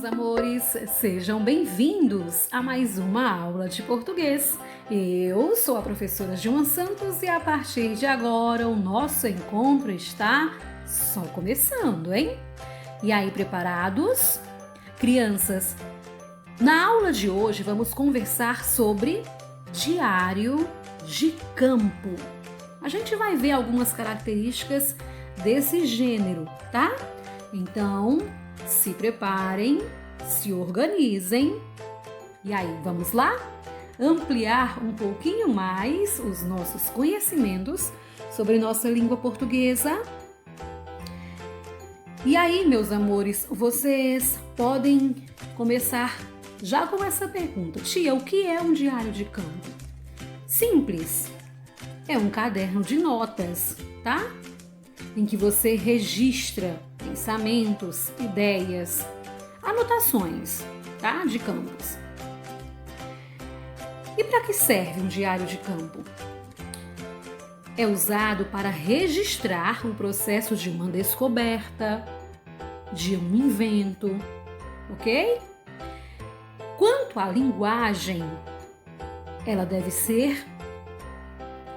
amores, sejam bem-vindos a mais uma aula de português. Eu sou a professora Gilma Santos e a partir de agora o nosso encontro está só começando, hein? E aí, preparados? Crianças, na aula de hoje vamos conversar sobre diário de campo. A gente vai ver algumas características desse gênero, tá? Então, se preparem, se organizem. E aí, vamos lá? Ampliar um pouquinho mais os nossos conhecimentos sobre nossa língua portuguesa. E aí, meus amores, vocês podem começar já com essa pergunta. Tia, o que é um diário de campo? Simples. É um caderno de notas, tá? Em que você registra pensamentos, ideias, anotações, tá? De campos. E para que serve um diário de campo? É usado para registrar o processo de uma descoberta, de um invento, ok? Quanto à linguagem, ela deve ser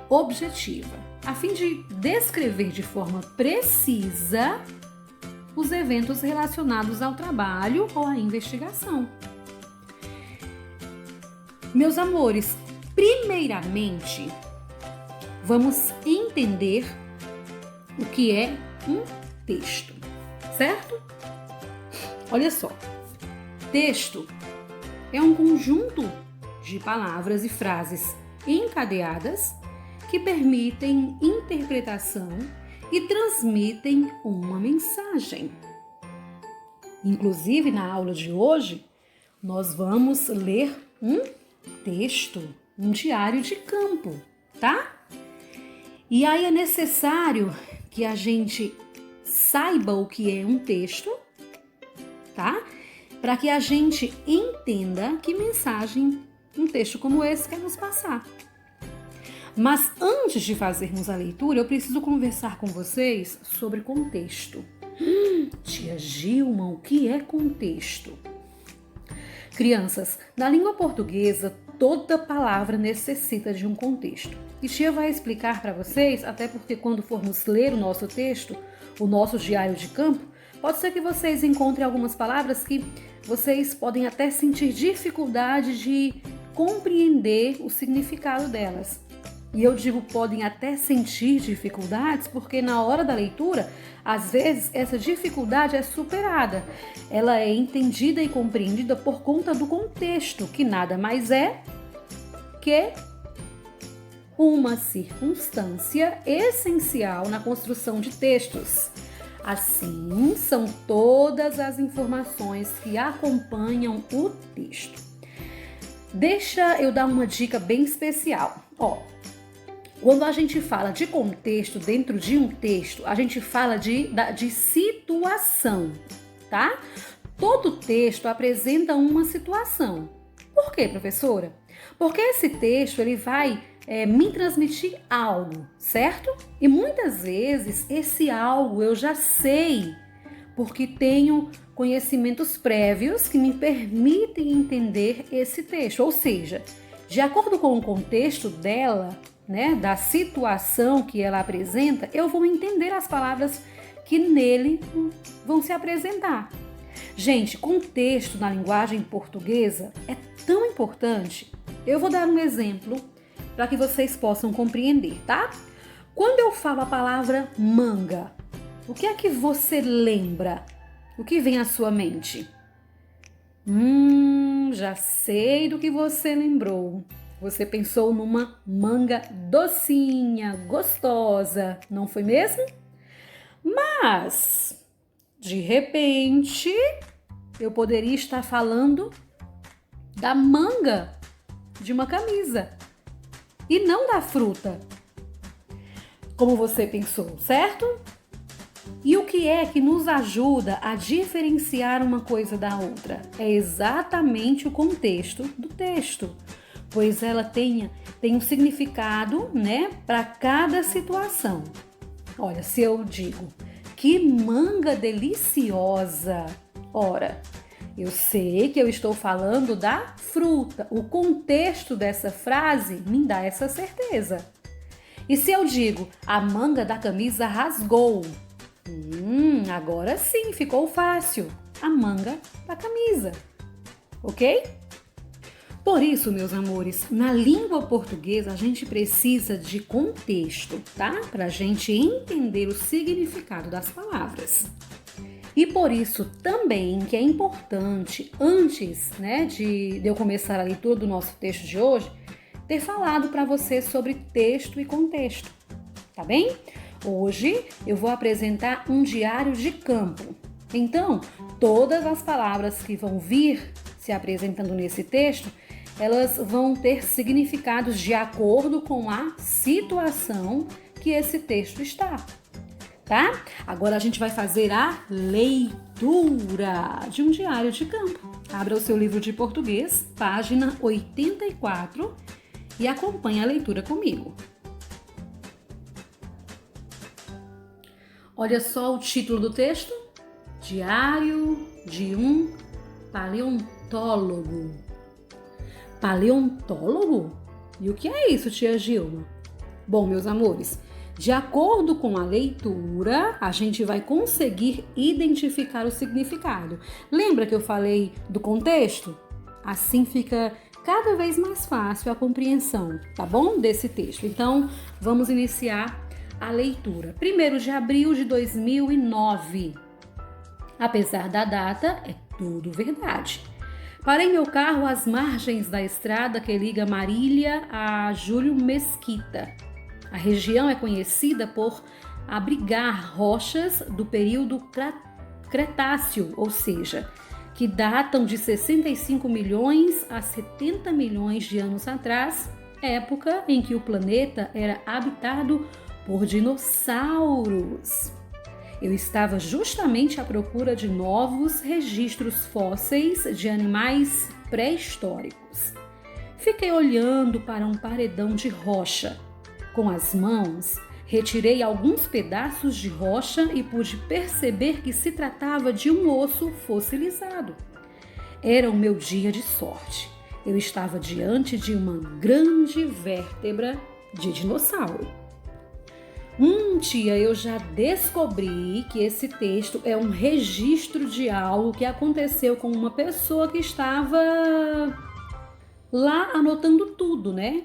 objetiva, a fim de descrever de forma precisa os eventos relacionados ao trabalho ou à investigação. Meus amores, primeiramente, vamos entender o que é um texto, certo? Olha só, texto é um conjunto de palavras e frases encadeadas que permitem interpretação e transmitem uma mensagem. Inclusive, na aula de hoje, nós vamos ler um texto, um diário de campo, tá? E aí é necessário que a gente saiba o que é um texto, tá? Para que a gente entenda que mensagem um texto como esse quer nos passar. Mas antes de fazermos a leitura, eu preciso conversar com vocês sobre contexto. Tia Gilma, o que é contexto? Crianças, na língua portuguesa, toda palavra necessita de um contexto. E tia vai explicar para vocês, até porque quando formos ler o nosso texto, o nosso diário de campo, pode ser que vocês encontrem algumas palavras que vocês podem até sentir dificuldade de compreender o significado delas. E eu digo podem até sentir dificuldades porque na hora da leitura, às vezes essa dificuldade é superada. Ela é entendida e compreendida por conta do contexto, que nada mais é que uma circunstância essencial na construção de textos. Assim, são todas as informações que acompanham o texto. Deixa eu dar uma dica bem especial. Quando a gente fala de contexto dentro de um texto, a gente fala de situação, tá? Todo texto apresenta uma situação. Por quê, professora? Porque esse texto ele vai me transmitir algo, certo? E muitas vezes esse algo eu já sei, porque tenho conhecimentos prévios que me permitem entender esse texto. Ou seja, de acordo com o contexto dela, né, da situação que ela apresenta, eu vou entender as palavras que nele vão se apresentar. Gente, contexto na linguagem portuguesa é tão importante. Eu vou dar um exemplo para que vocês possam compreender, tá? Quando eu falo a palavra manga, o que é que você lembra? O que vem à sua mente? Já sei do que você lembrou. Você pensou numa manga docinha, gostosa, não foi mesmo? Mas, de repente, eu poderia estar falando da manga de uma camisa e não da fruta, como você pensou, certo? E o que é que nos ajuda a diferenciar uma coisa da outra? É exatamente o contexto do texto. Pois ela tem um significado, né, para cada situação. Olha, se eu digo, que manga deliciosa, ora, Eu sei que eu estou falando da fruta. O contexto dessa frase me dá essa certeza. E se eu digo, a manga da camisa rasgou? Agora sim, ficou fácil. A manga da camisa. Ok? Por isso, meus amores, na língua portuguesa a gente precisa de contexto, tá? Para a gente entender o significado das palavras. E por isso também que é importante, antes, né, de eu começar a leitura do nosso texto de hoje, ter falado para você sobre texto e contexto, tá bem? Hoje eu vou apresentar um diário de campo. Então, todas as palavras que vão vir se apresentando nesse texto, elas vão ter significados de acordo com a situação que esse texto está, tá? Agora a gente vai fazer a leitura de um diário de campo. Abra o seu livro de português, página 84, e acompanhe a leitura comigo. Olha só o título do texto: Diário de um paleontólogo. Paleontólogo? E o que é isso, tia Gilma? Bom, meus amores, de acordo com a leitura, a gente vai conseguir identificar o significado. Lembra que eu falei do contexto? Assim fica cada vez mais fácil a compreensão, tá bom? Desse texto. Então, vamos iniciar a leitura. 1º de abril de 2009. Apesar da data, é tudo verdade. Parei meu carro às margens da estrada que liga Marília a Júlio Mesquita. A região é conhecida por abrigar rochas do período Cretáceo, ou seja, que datam de 65 milhões a 70 milhões de anos atrás, época em que o planeta era habitado por dinossauros. Eu estava justamente à procura de novos registros fósseis de animais pré-históricos. Fiquei olhando para um paredão de rocha. Com as mãos, retirei alguns pedaços de rocha e pude perceber que se tratava de um osso fossilizado. Era o meu dia de sorte. Eu estava diante de uma grande vértebra de dinossauro. Tia, eu já descobri que esse texto é um registro de algo que aconteceu com uma pessoa que estava lá anotando tudo, né?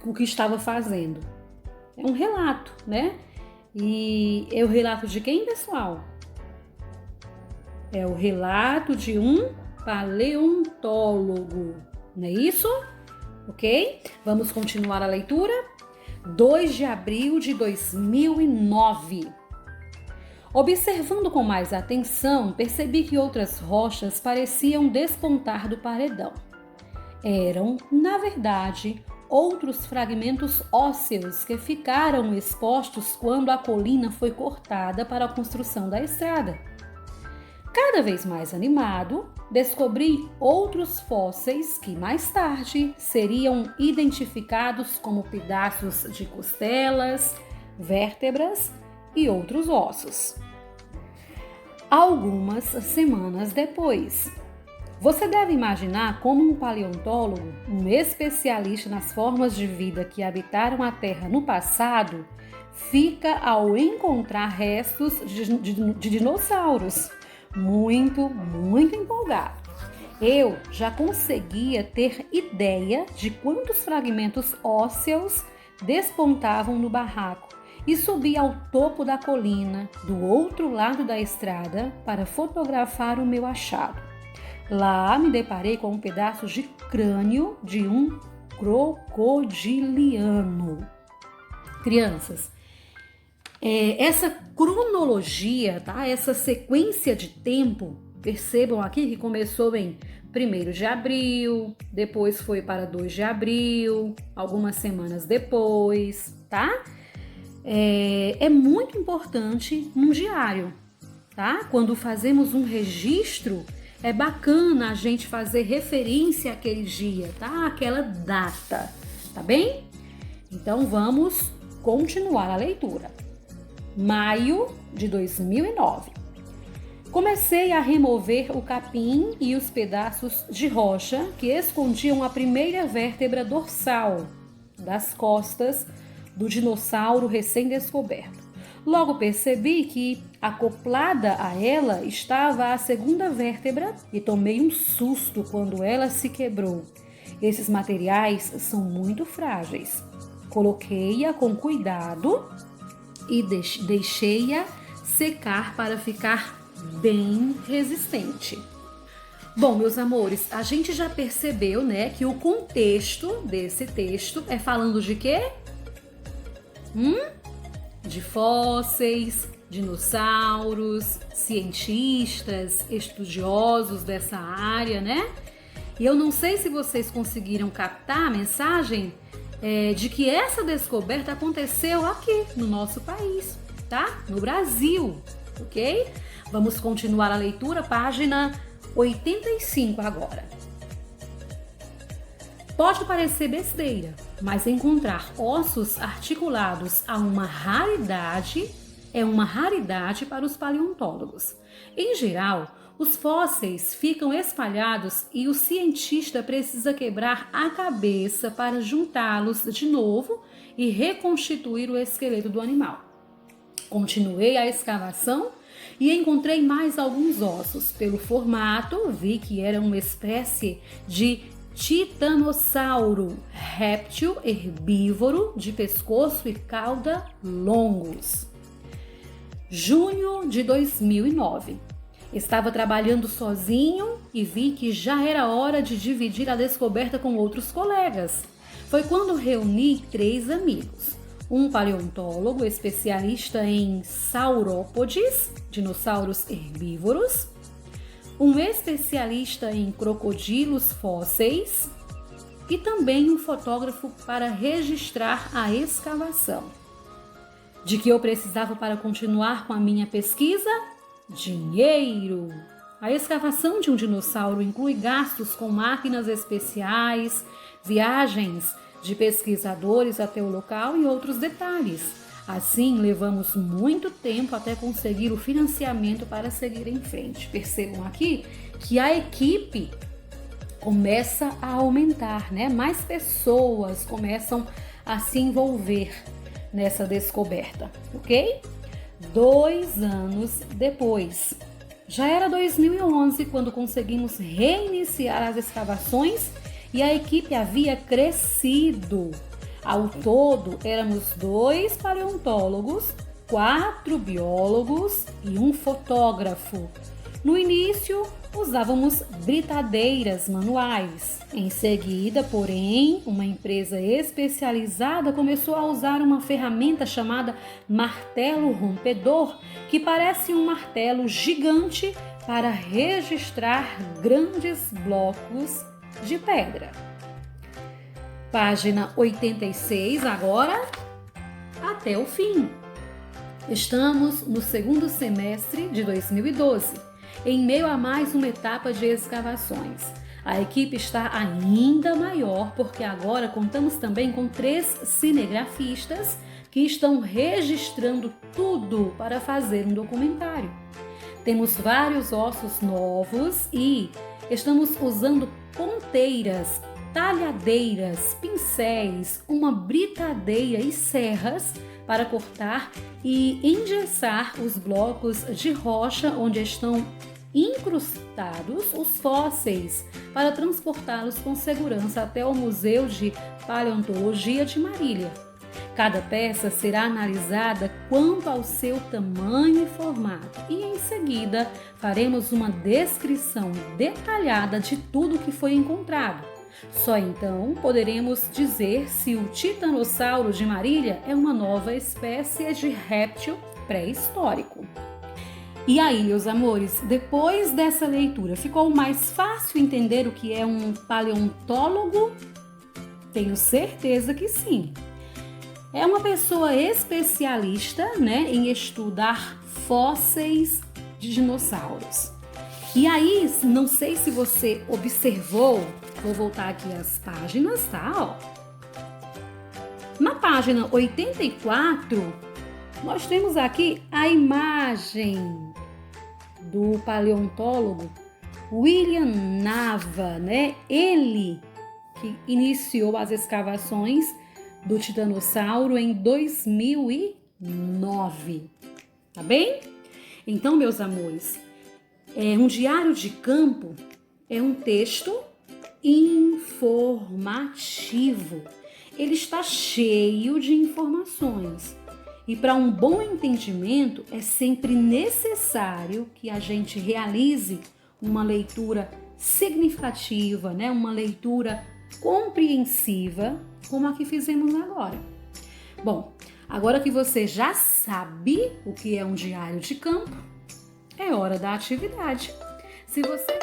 O que estava fazendo. É um relato, né? E é o relato de quem, pessoal? É o relato de um paleontólogo, não é isso? Ok? Vamos continuar a leitura? 2 de abril de 2009. Observando com mais atenção, percebi que outras rochas pareciam despontar do paredão. Eram, na verdade, outros fragmentos ósseos que ficaram expostos quando a colina foi cortada para a construção da estrada. Cada vez mais animado, descobri outros fósseis que mais tarde seriam identificados como pedaços de costelas, vértebras e outros ossos. Algumas semanas depois, você deve imaginar como um paleontólogo, um especialista nas formas de vida que habitaram a Terra no passado, fica ao encontrar restos de dinossauros. Muito empolgado. Eu já conseguia ter ideia de quantos fragmentos ósseos despontavam no barraco e subi ao topo da colina, do outro lado da estrada, para fotografar o meu achado. Lá me deparei com um pedaço de crânio de um crocodiliano. Crianças, essa cronologia, tá? Essa sequência de tempo, percebam aqui que começou em 1º de abril, depois foi para 2 de abril, algumas semanas depois, tá? É muito importante num diário, tá? Quando fazemos um registro, é bacana a gente fazer referência àquele dia, tá? Aquela data, tá bem? Então vamos continuar a leitura. Maio de 2009. Comecei a remover o capim e os pedaços de rocha que escondiam a primeira vértebra dorsal das costas do dinossauro recém-descoberto. Logo percebi que, acoplada a ela, estava a segunda vértebra e tomei um susto quando ela se quebrou. Esses materiais são muito frágeis. Coloquei-a com cuidado e deixei-a secar para ficar bem resistente. Bom, meus amores, a gente já percebeu, né, que o contexto desse texto é falando de quê? De fósseis, dinossauros, cientistas, estudiosos dessa área, né? E eu não sei se vocês conseguiram captar a mensagem de que essa descoberta aconteceu aqui no nosso país, tá? No Brasil, ok? Vamos continuar a leitura, página 85 agora. Pode parecer besteira, mas encontrar ossos articulados é uma raridade para os paleontólogos. Em geral, os fósseis ficam espalhados e o cientista precisa quebrar a cabeça para juntá-los de novo e reconstituir o esqueleto do animal. Continuei a escavação e encontrei mais alguns ossos. Pelo formato, vi que era uma espécie de titanossauro, réptil herbívoro de pescoço e cauda longos. Junho de 2009. Estava trabalhando sozinho e vi que já era hora de dividir a descoberta com outros colegas. Foi quando reuni 3 amigos. Um paleontólogo especialista em saurópodes, dinossauros herbívoros, um especialista em crocodilos fósseis e também um fotógrafo para registrar a escavação. De que eu precisava para continuar com a minha pesquisa? Dinheiro! A escavação de um dinossauro inclui gastos com máquinas especiais, viagens de pesquisadores até o local e outros detalhes. Assim, levamos muito tempo até conseguir o financiamento para seguir em frente. Percebam aqui que a equipe começa a aumentar, né? Mais pessoas começam a se envolver nessa descoberta, ok? 2 anos depois. Já era 2011 quando conseguimos reiniciar as escavações e a equipe havia crescido. Ao todo, éramos 2 paleontólogos, 4 biólogos e um fotógrafo. No início, usávamos britadeiras manuais. Em seguida, porém, uma empresa especializada começou a usar uma ferramenta chamada martelo rompedor, que parece um martelo gigante para registrar grandes blocos de pedra. Página 86 agora, até o fim. Estamos no segundo semestre de 2012, em meio a mais uma etapa de escavações. A equipe está ainda maior porque agora contamos também com 3 cinegrafistas que estão registrando tudo para fazer um documentário. Temos vários ossos novos e estamos usando ponteiras, talhadeiras, pincéis, uma britadeira e serras para cortar e engessar os blocos de rocha onde estão incrustados os fósseis para transportá-los com segurança até o Museu de Paleontologia de Marília. Cada peça será analisada quanto ao seu tamanho e formato e em seguida faremos uma descrição detalhada de tudo que foi encontrado. Só então poderemos dizer se o titanossauro de Marília é uma nova espécie de réptil pré-histórico. E aí, meus amores, depois dessa leitura, ficou mais fácil entender o que é um paleontólogo? Tenho certeza que sim. É uma pessoa especialista, né, em estudar fósseis de dinossauros. E aí, não sei se você observou, vou voltar aqui as páginas, tá? Ó. Na página 84, nós temos aqui a imagem do paleontólogo William Nava, né? Ele que iniciou as escavações do titanossauro em 2009, tá bem? Então, meus amores, um diário de campo é um texto informativo. Ele está cheio de informações. E para um bom entendimento, é sempre necessário que a gente realize uma leitura significativa, né? Uma leitura compreensiva, como a que fizemos agora. Bom, agora que você já sabe o que é um diário de campo, é hora da atividade. Se você